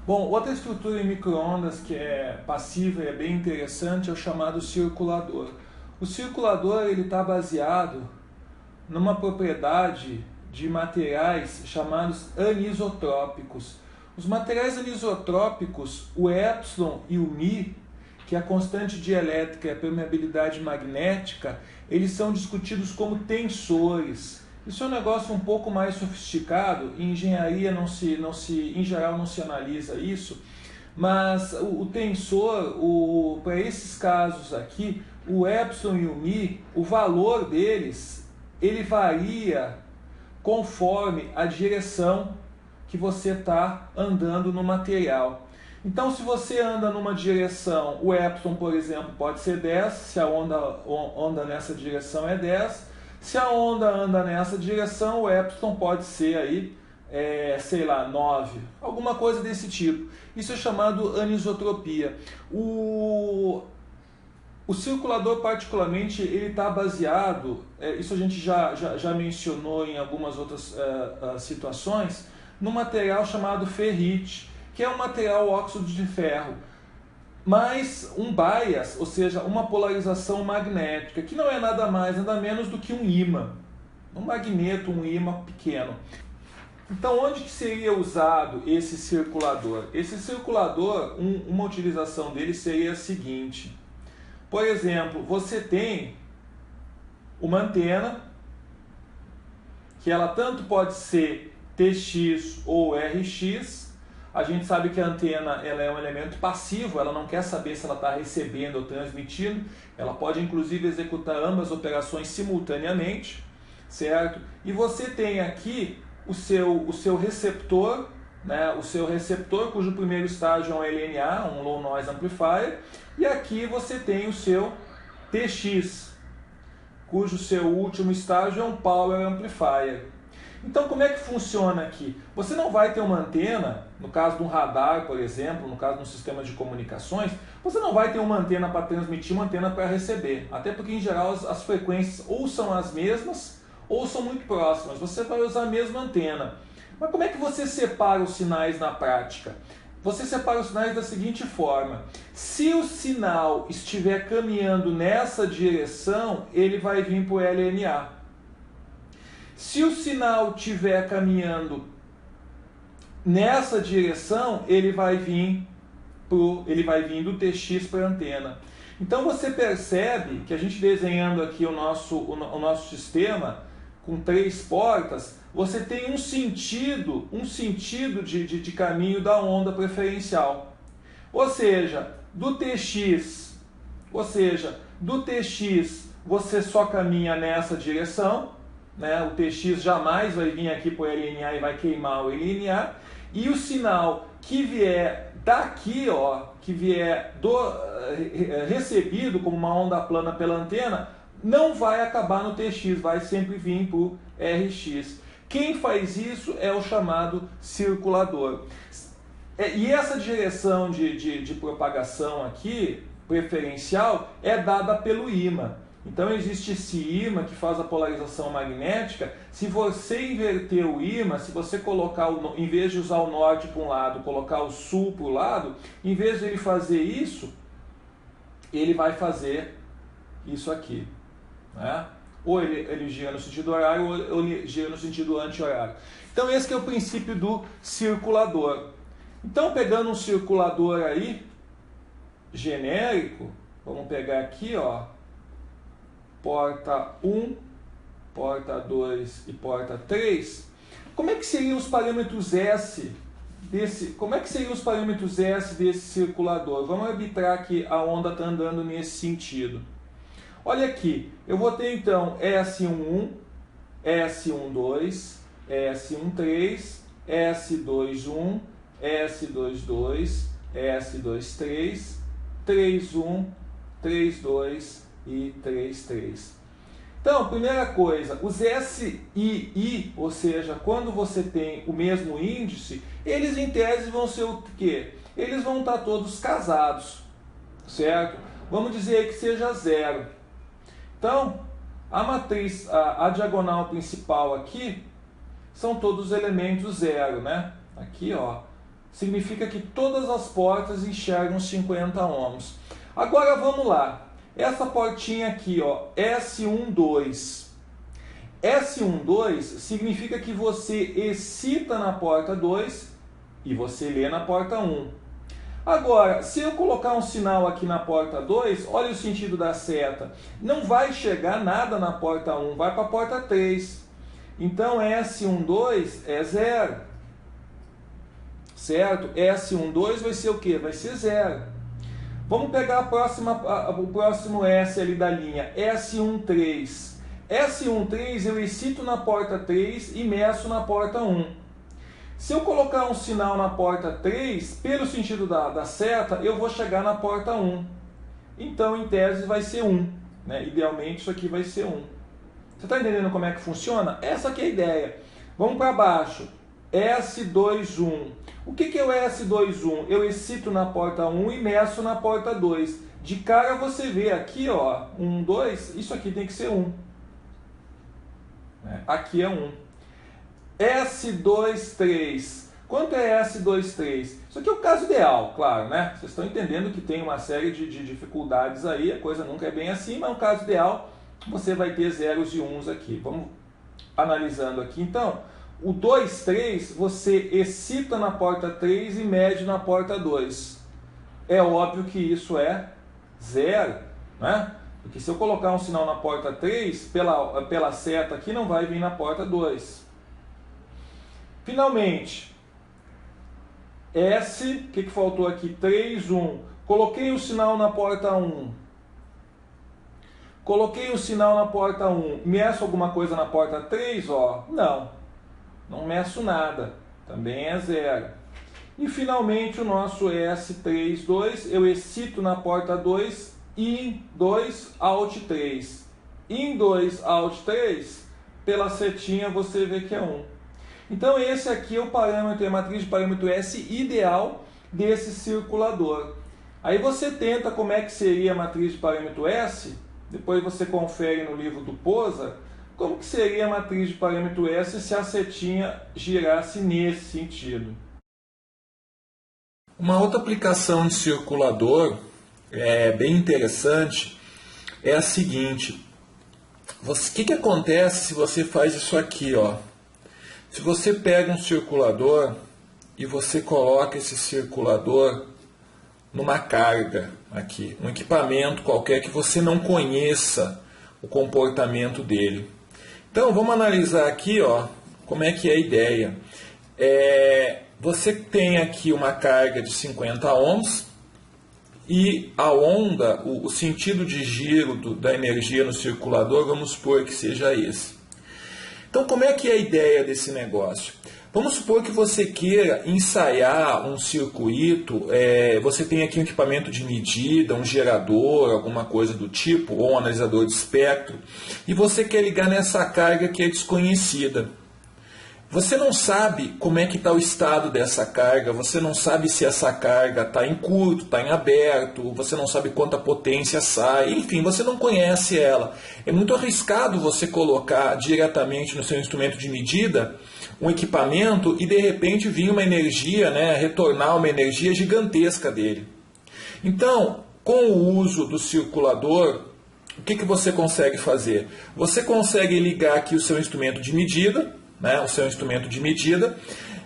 Bom, outra estrutura em micro-ondas que é passiva e é bem interessante é o chamado circulador. O circulador ele está baseado numa propriedade de materiais chamados anisotrópicos. Os materiais anisotrópicos, o epsilon e o mi, que é a constante dielétrica e a permeabilidade magnética, eles são discutidos como tensores. Isso é um negócio um pouco mais sofisticado, em engenharia em geral não se analisa isso, mas o tensor, para esses casos aqui, o epsilon e o mi, o valor deles, ele varia conforme a direção que você está andando no material. Então, se você anda numa direção, o epsilon, por exemplo, pode ser 10, se a onda nessa direção é 10. Se a onda anda nessa direção, o epsilon pode ser aí, sei lá, 9, alguma coisa desse tipo. Isso é chamado anisotropia. O circulador, particularmente, ele está baseado, isso a gente já mencionou em algumas outras situações, no material chamado ferrite, que é um material óxido de ferro, mais um bias, ou seja, uma polarização magnética, que não é nada mais, nada menos do que um ímã. Um magneto, um ímã pequeno. Então, onde que seria usado esse circulador? Esse circulador, uma utilização dele seria a seguinte. Por exemplo, você tem uma antena, que ela tanto pode ser TX ou RX. A gente sabe que a antena ela é um elemento passivo, ela não quer saber se ela está recebendo ou transmitindo, ela pode inclusive executar ambas operações simultaneamente, certo? E você tem aqui o seu receptor, né? O seu receptor cujo primeiro estágio é um LNA, um Low Noise Amplifier, e aqui você tem o seu TX, cujo seu último estágio é um Power Amplifier. Então, como é que funciona aqui? Você não vai ter uma antena, no caso de um radar, por exemplo, no caso de um sistema de comunicações, você não vai ter uma antena para transmitir, uma antena para receber. Até porque, em geral, as frequências ou são as mesmas ou são muito próximas. Você vai usar a mesma antena. Mas como é que você separa os sinais na prática? Você separa os sinais da seguinte forma. Se o sinal estiver caminhando nessa direção, ele vai vir para o LNA. Se o sinal estiver caminhando nessa direção, ele vai vir do TX para a antena. Então você percebe que a gente desenhando aqui o nosso sistema com 3 portas, você tem um sentido de caminho da onda preferencial. Ou seja, do TX você só caminha nessa direção, né? O TX jamais vai vir aqui para o LNA e vai queimar o LNA, e o sinal que vier daqui, ó, que vier recebido como uma onda plana pela antena, não vai acabar no TX, vai sempre vir para o RX. Quem faz isso é o chamado circulador. E essa direção de propagação aqui, preferencial, é dada pelo ímã. Então existe esse ímã que faz a polarização magnética. Se você inverter o ímã, se você colocar, em vez de usar o norte para um lado, colocar o sul para o lado, em vez de ele fazer isso, ele vai fazer isso aqui, né? Ou ele gira no sentido horário ou ele gira no sentido anti-horário. Então esse que é o princípio do circulador. Então pegando um circulador aí, genérico, vamos pegar aqui, ó, porta 1, porta 2 e porta 3, como é que seriam os parâmetros S desse circulador? Vamos arbitrar que a onda está andando nesse sentido. Olha aqui, eu vou ter então S11, S12, S13, S21, S22, S23, 31, 32 e 33. Então, primeira coisa, os SII, ou seja, quando você tem o mesmo índice, eles em tese vão ser o quê? Eles vão estar todos casados, certo? Vamos dizer que seja 0. Então, a matriz, a diagonal principal aqui, são todos elementos 0, né? Aqui, ó, significa que todas as portas enxergam 50 ohms. Agora vamos lá. Essa portinha aqui, ó, S12. S12 significa que você excita na porta 2 e você lê na porta 1. Agora, se eu colocar um sinal aqui na porta 2, olha o sentido da seta. Não vai chegar nada na porta 1, vai para a porta 3. Então, S12 é 0. Certo? S12 vai ser o quê? Vai ser 0. Vamos pegar o próximo S ali da linha, S13. S13 eu excito na porta 3 e meço na porta 1. Se eu colocar um sinal na porta 3, pelo sentido da seta, eu vou chegar na porta 1. Então, em tese, vai ser 1. Né? Idealmente, isso aqui vai ser 1. Você está entendendo como é que funciona? Essa aqui é a ideia. Vamos para baixo. S21. O que é o S21? Eu excito na porta 1 e meço na porta 2. De cara você vê aqui, ó, 1, 2, isso aqui tem que ser 1. Aqui é 1. S23. Quanto é S23? Isso aqui é o caso ideal, claro, né? Vocês estão entendendo que tem uma série de dificuldades aí, a coisa nunca é bem assim, mas no caso ideal você vai ter zeros e uns aqui. Vamos analisando aqui. Então, o 23 você excita na porta 3 e mede na porta 2. É óbvio que isso é 0, né? Porque se eu colocar um sinal na porta 3, pela seta aqui não vai vir na porta 2. Finalmente, S, o que faltou aqui? 3, 1. Coloquei o sinal na porta 1. Coloquei o sinal na porta 1. Meço alguma coisa na porta 3? Ó, não. Não meço nada. Também é 0. E finalmente o nosso S32, eu excito na porta 2, IN2, OUT 3. IN2, OUT 3, pela setinha você vê que é 1. Então esse aqui é o parâmetro, a matriz de parâmetro S ideal desse circulador. Aí você tenta como é que seria a matriz de parâmetro S, depois você confere no livro do Posa, como que seria a matriz de parâmetro S se a setinha girasse nesse sentido. Uma outra aplicação de circulador bem interessante é a seguinte. O que acontece se você faz isso aqui, ó? Se você pega um circulador e você coloca esse circulador numa carga aqui, um equipamento qualquer que você não conheça o comportamento dele. Então vamos analisar aqui, ó, como é que é a ideia. Você tem aqui uma carga de 50 ohms e a onda, o sentido de giro da energia no circulador, vamos supor que seja esse. Então, como é que é a ideia desse negócio? Vamos supor que você queira ensaiar um circuito, você tem aqui um equipamento de medida, um gerador, alguma coisa do tipo, ou um analisador de espectro, e você quer ligar nessa carga que é desconhecida. Você não sabe como é que está o estado dessa carga, você não sabe se essa carga está em curto, está em aberto, você não sabe quanta potência sai, enfim, você não conhece ela. É muito arriscado você colocar diretamente no seu instrumento de medida um equipamento e de repente vir uma energia, retornar uma energia gigantesca dele. Então, com o uso do circulador, o que você consegue fazer? Você consegue ligar aqui o seu instrumento de medida, o seu instrumento de medida.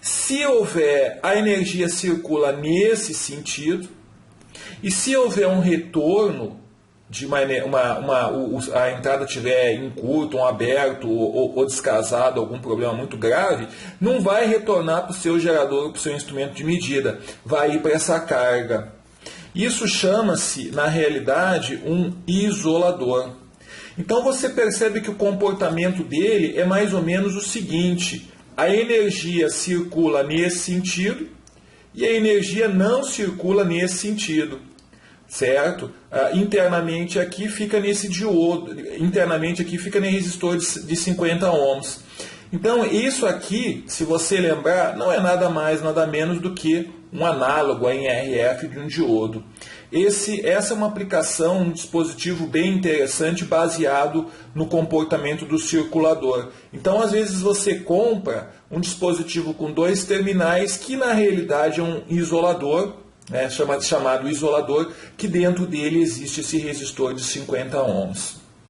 Se houver, a energia circula nesse sentido, e se houver um retorno, a entrada estiver em curto, ou aberto, ou descasado, algum problema muito grave, não vai retornar para o seu gerador, para o seu instrumento de medida, vai ir para essa carga. Isso chama-se, na realidade, um isolador. Então você percebe que o comportamento dele é mais ou menos o seguinte: a energia circula nesse sentido e a energia não circula nesse sentido, certo? Internamente aqui fica nesse diodo, internamente aqui fica nesse resistor de 50 ohms. Então isso aqui, se você lembrar, não é nada mais, nada menos do que um análogo em RF de um diodo. Essa é uma aplicação, um dispositivo bem interessante baseado no comportamento do circulador. Então, às vezes você compra um dispositivo com 2 terminais que na realidade é um isolador, chamado isolador, que dentro dele existe esse resistor de 50 ohms.